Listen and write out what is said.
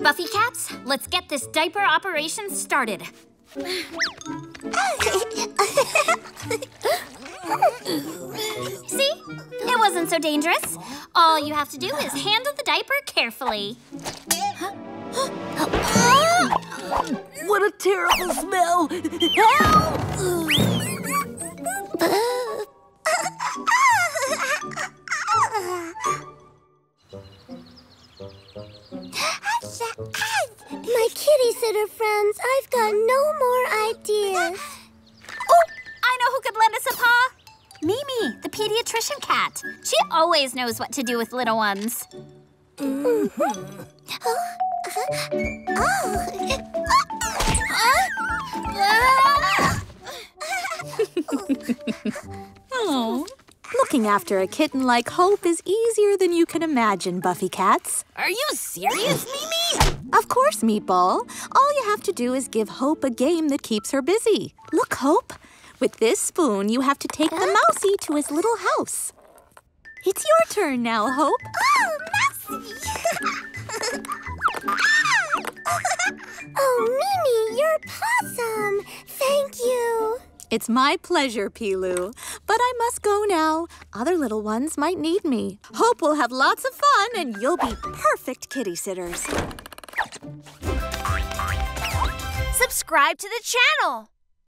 Buffycats, let's get this diaper operation started. See? It wasn't so dangerous. All you have to do is handle the diaper carefully. What a terrible smell! Help! My kitty sitter friends, I've got no more ideas. Oh, I know who could lend us a paw. Mimi, the pediatrician cat. She always knows what to do with little ones. Oh, looking after a kitten like Hope is easier than you can imagine, Buffycats. Are you serious, Mimi? Of course, Meatball. All you have to do is give Hope a game that keeps her busy. Look, Hope. With this spoon, you have to take the mousie to his little house. It's your turn now, Hope. Oh, Mousy! Oh, Mimi, you're possum. Thank you. It's my pleasure, Pilou. But I must go now. Other little ones might need me. Hope will have lots of fun, and you'll be perfect kitty sitters. Subscribe to the channel.